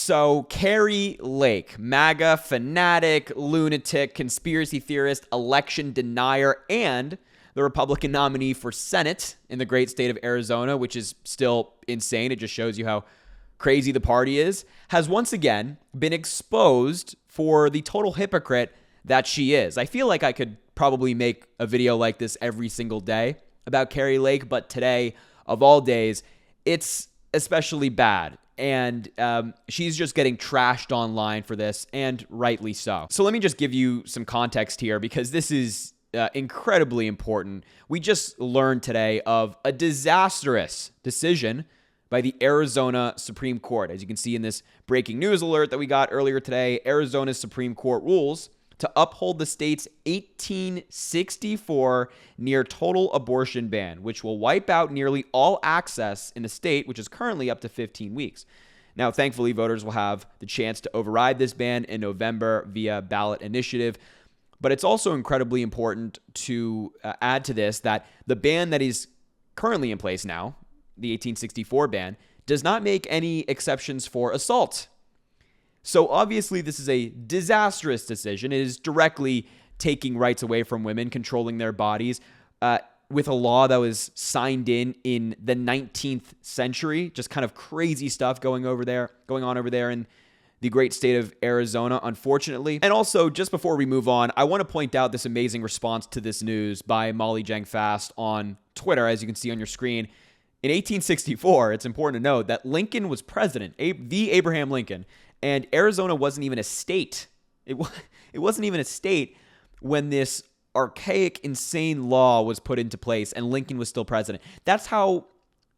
So Kari Lake, MAGA fanatic, lunatic, conspiracy theorist, election denier, and the Republican nominee for Senate in the great state of Arizona, which is still insane. It just shows you how crazy the party is, has once again been exposed for the total hypocrite that she is. I feel like I could probably make a video like this every single day about Kari Lake, but today, of all days, it's especially bad. And she's just getting trashed online for this, and rightly so. So let me just give you some context here, because this is incredibly important. We just learned today of a disastrous decision by the Arizona Supreme Court. As you can see in this breaking news alert that we got earlier today, Arizona's Supreme Court rules to uphold the state's 1864 near total abortion ban, which will wipe out nearly all access in the state, which is currently up to 15 weeks. Now, thankfully, voters will have the chance to override this ban in November via ballot initiative. But it's also incredibly important to add to this that the ban that is currently in place now, the 1864 ban, does not make any exceptions for assault. So obviously, this is a disastrous decision. It is directly taking rights away from women, controlling their bodies, with a law that was signed in the 19th century. Just kind of crazy stuff going on over there in the great state of Arizona, unfortunately. And also, just before we move on, I want to point out this amazing response to this news by Molly Jang Fast on Twitter, as you can see on your screen. In 1864, it's important to note that Lincoln was president, the Abraham Lincoln, and Arizona wasn't even a state. It wasn't even a state when this archaic, insane law was put into place and Lincoln was still president. That's how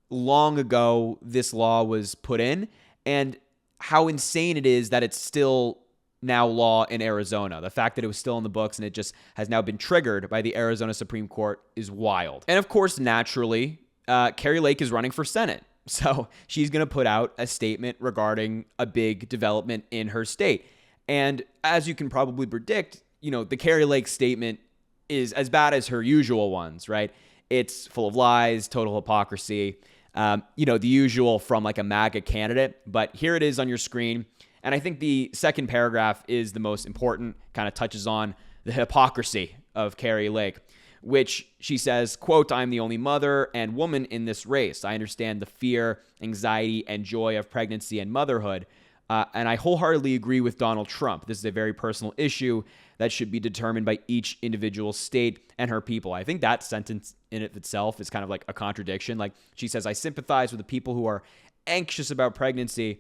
long ago this law was put in, and how insane it is that it's still now law in Arizona. The fact that it was still in the books and it just has now been triggered by the Arizona Supreme Court is wild. And of course, naturally, Kari Lake is running for Senate. So she's going to put out a statement regarding a big development in her state. And as you can probably predict, the Kari Lake statement is as bad as her usual ones, right? It's full of lies, total hypocrisy, the usual from like a MAGA candidate. But here it is on your screen. And I think the second paragraph is the most important, kind of touches on the hypocrisy of Kari Lake, which she says, quote, "I'm the only mother and woman in this race. I understand the fear, anxiety, and joy of pregnancy and motherhood. And I wholeheartedly agree with Donald Trump. This is a very personal issue that should be determined by each individual state and her people." I think that sentence in it itself is kind of like a contradiction. Like she says, I sympathize with the people who are anxious about pregnancy,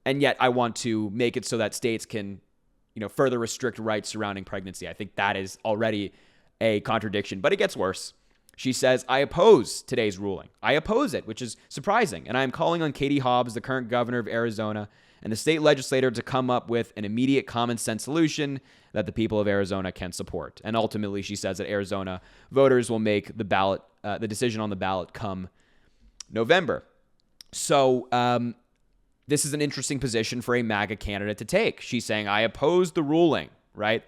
and yet I want to make it so that states can, further restrict rights surrounding pregnancy. I think that is already a contradiction, but it gets worse. She says, "I oppose today's ruling. I oppose it," which is surprising. "And I am calling on Katie Hobbs, the current governor of Arizona, and the state legislator to come up with an immediate common sense solution that the people of Arizona can support." And ultimately, she says that Arizona voters will make the decision on the ballot come November. So this is an interesting position for a MAGA candidate to take. She's saying, I oppose the ruling, right?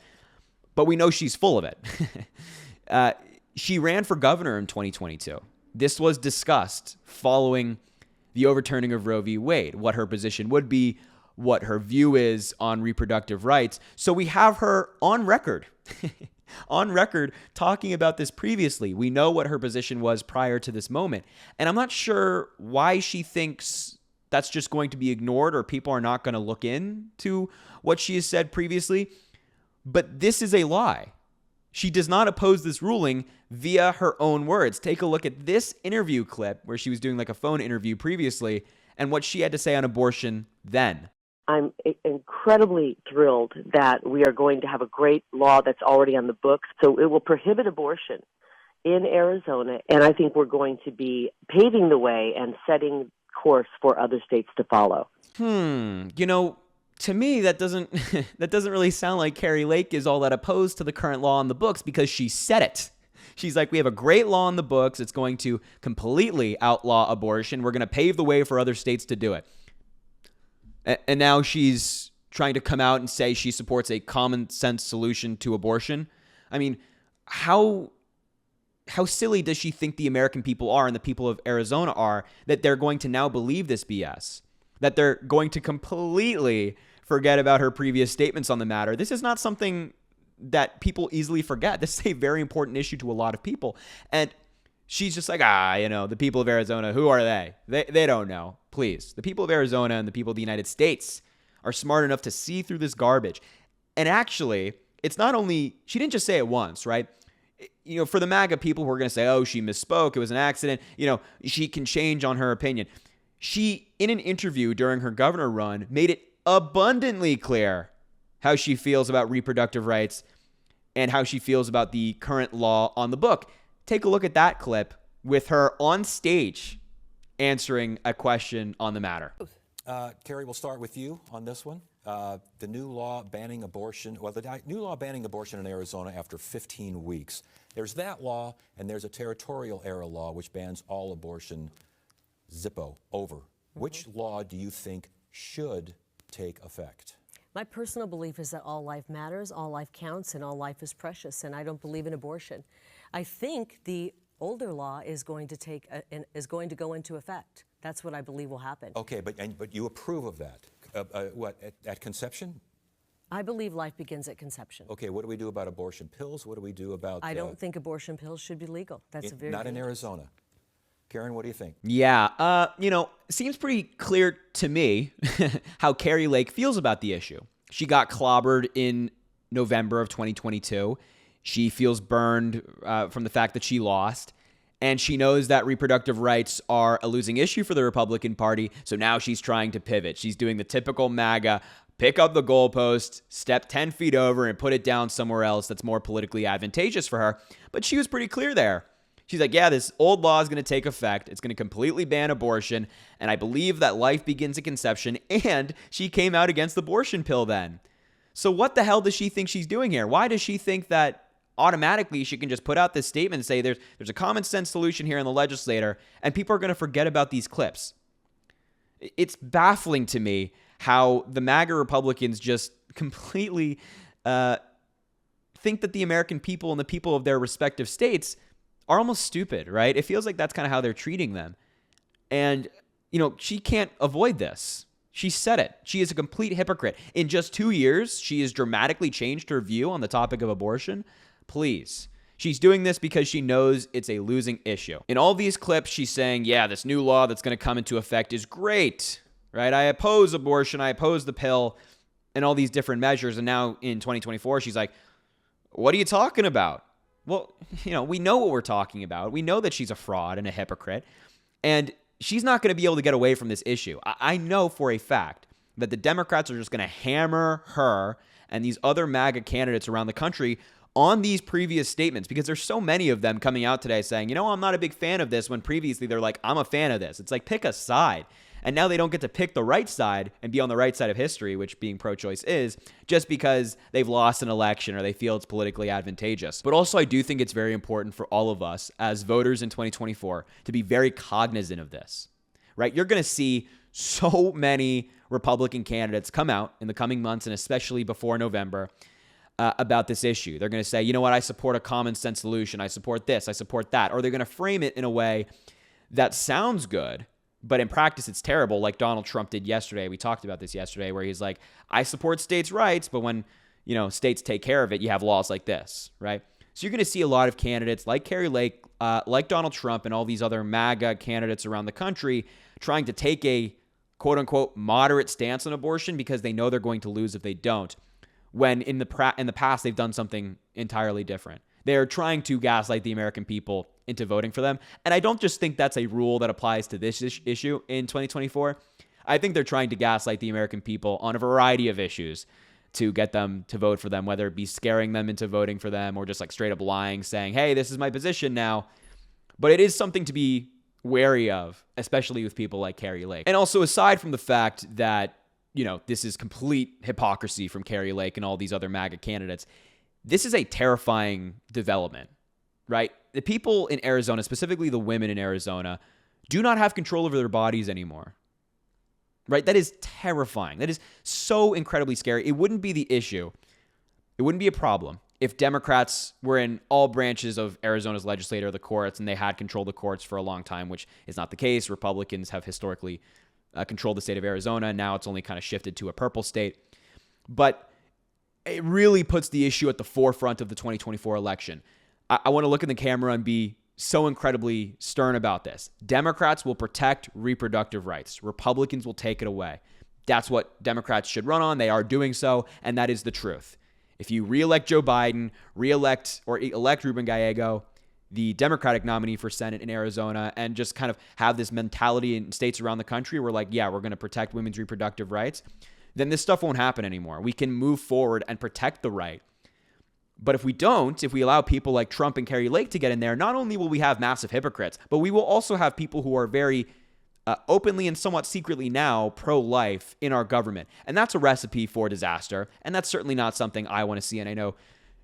But we know she's full of it. She ran for governor in 2022. This was discussed following the overturning of Roe v. Wade, what her position would be, what her view is on reproductive rights. So we have her on record, talking about this previously. We know what her position was prior to this moment. And I'm not sure why she thinks that's just going to be ignored or people are not going to look into what she has said previously. But this is a lie. She does not oppose this ruling via her own words. Take a look at this interview clip where she was doing like a phone interview previously and what she had to say on abortion then. I'm incredibly thrilled that we are going to have a great law that's already on the books. So it will prohibit abortion in Arizona, and I think we're going to be paving the way and setting course for other states to follow. To me, that doesn't really sound like Kari Lake is all that opposed to the current law on the books, because she said it. She's like, we have a great law on the books. It's going to completely outlaw abortion. We're going to pave the way for other states to do it. And now she's trying to come out and say she supports a common sense solution to abortion. I mean, how silly does she think the American people are and the people of Arizona are that they're going to now believe this BS? that they're going to completely forget about her previous statements on the matter. This is not something that people easily forget. This is a very important issue to a lot of people. And she's just like, the people of Arizona, who are they? They don't know. Please. The people of Arizona and the people of the United States are smart enough to see through this garbage. And actually, it's not only, she didn't just say it once, right? For the MAGA people who are going to say, oh, she misspoke, it was an accident, she can change on her opinion. She, in an interview during her governor run, made it abundantly clear how she feels about reproductive rights and how she feels about the current law on the book. Take a look at that clip with her on stage answering a question on the matter. Kari, we'll start with you on this one. The new law banning abortion, new law banning abortion in Arizona after 15 weeks. There's that law, and there's a territorial era law which bans all abortion, Zippo, over. Which law do you think should take effect? My personal belief is that all life matters, all life counts, and all life is precious, and I don't believe in abortion. I think the older law is going to go into effect. That's what I believe will happen. Okay, but you approve of that? At conception? I believe life begins at conception. Okay, what do we do about abortion pills? What do we do about... I don't think abortion pills should be legal. That's not in Arizona. Karen, what do you think? Yeah, seems pretty clear to me how Kari Lake feels about the issue. She got clobbered in November of 2022. She feels burned from the fact that she lost. And she knows that reproductive rights are a losing issue for the Republican Party. So now she's trying to pivot. She's doing the typical MAGA, pick up the goalpost, step 10 feet over, and put it down somewhere else that's more politically advantageous for her. But she was pretty clear there. She's like, yeah, this old law is going to take effect. It's going to completely ban abortion. And I believe that life begins at conception. And she came out against the abortion pill then. So what the hell does she think she's doing here? Why does she think that automatically she can just put out this statement and say there's a common sense solution here in the legislature and people are going to forget about these clips? It's baffling to me how the MAGA Republicans just completely think that the American people and the people of their respective states are almost stupid, right? It feels like that's kind of how they're treating them. And, she can't avoid this. She said it. She is a complete hypocrite. In just 2 years, she has dramatically changed her view on the topic of abortion. Please. She's doing this because she knows it's a losing issue. In all these clips, she's saying, yeah, this new law that's going to come into effect is great, right? I oppose abortion. I oppose the pill and all these different measures. And now in 2024, she's like, what are you talking about? Well, we know what we're talking about. We know that she's a fraud and a hypocrite. And she's not going to be able to get away from this issue. I know for a fact that the Democrats are just going to hammer her and these other MAGA candidates around the country on these previous statements, because there's so many of them coming out today saying, I'm not a big fan of this, when previously they're like, I'm a fan of this. It's like, pick a side. And now they don't get to pick the right side and be on the right side of history, which being pro-choice is, just because they've lost an election or they feel it's politically advantageous. But also, I do think it's very important for all of us as voters in 2024 to be very cognizant of this, right? You're going to see so many Republican candidates come out in the coming months, and especially before November, about this issue. They're going to say, you know what, I support a common sense solution. I support this. I support that. Or they're going to frame it in a way that sounds good, but in practice it's terrible, like Donald Trump did yesterday. We talked about this yesterday, where he's like, I support states' rights, but when, states take care of it, you have laws like this, right? So you're going to see a lot of candidates like Kari Lake, like Donald Trump, and all these other MAGA candidates around the country trying to take a quote-unquote moderate stance on abortion because they know they're going to lose if they don't, when in the past they've done something entirely different. They're trying to gaslight the American people into voting for them. And I don't just think that's a rule that applies to this issue in 2024. I think they're trying to gaslight the American people on a variety of issues to get them to vote for them, whether it be scaring them into voting for them or just like straight up lying, saying, hey, this is my position now. But it is something to be wary of, especially with people like Kari Lake. And also, aside from the fact that this is complete hypocrisy from Kari Lake and all these other MAGA candidates, this is a terrifying development, right? The people in Arizona, specifically the women in Arizona, do not have control over their bodies anymore, right? That is terrifying. That is so incredibly scary. It wouldn't be the issue. It wouldn't be a problem if Democrats were in all branches of Arizona's legislature, the courts, and they had control of the courts for a long time, which is not the case. Republicans have historically controlled the state of Arizona. Now it's only kind of shifted to a purple state. But it really puts the issue at the forefront of the 2024 election. I want to look in the camera and be so incredibly stern about this. Democrats will protect reproductive rights. Republicans will take it away. That's what Democrats should run on. They are doing so, and that is the truth. If you reelect Joe Biden, elect Ruben Gallego, the Democratic nominee for Senate in Arizona, and just kind of have this mentality in states around the country where like, yeah, we're going to protect women's reproductive rights, then this stuff won't happen anymore. We can move forward and protect the right. But if we don't, if we allow people like Trump and Kari Lake to get in there, not only will we have massive hypocrites, but we will also have people who are very openly and somewhat secretly now pro-life in our government. And that's a recipe for disaster. And that's certainly not something I want to see. And I know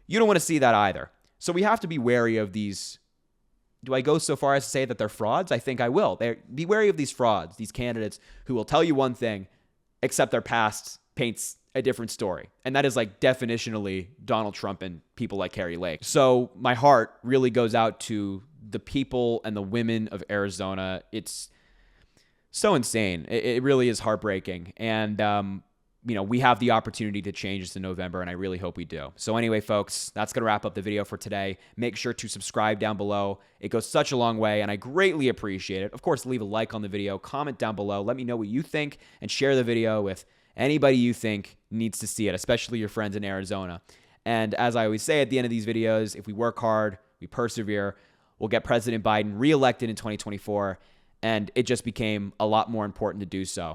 you don't want to see that either. So we have to be wary of these. Do I go so far as to say that they're frauds? I think I will. Be wary of these frauds, these candidates who will tell you one thing, except their past paints a different story. And that is like definitionally Donald Trump and people like Kari Lake. So my heart really goes out to the people and the women of Arizona. It's so insane. It really is heartbreaking. And, we have the opportunity to change this in November, and I really hope we do. So anyway, folks, that's going to wrap up the video for today. Make sure to subscribe down below. It goes such a long way, and I greatly appreciate it. Of course, leave a like on the video, comment down below. Let me know what you think, and share the video with anybody you think needs to see it, especially your friends in Arizona. And as I always say at the end of these videos, if we work hard, we persevere, we'll get President Biden reelected in 2024, and it just became a lot more important to do so.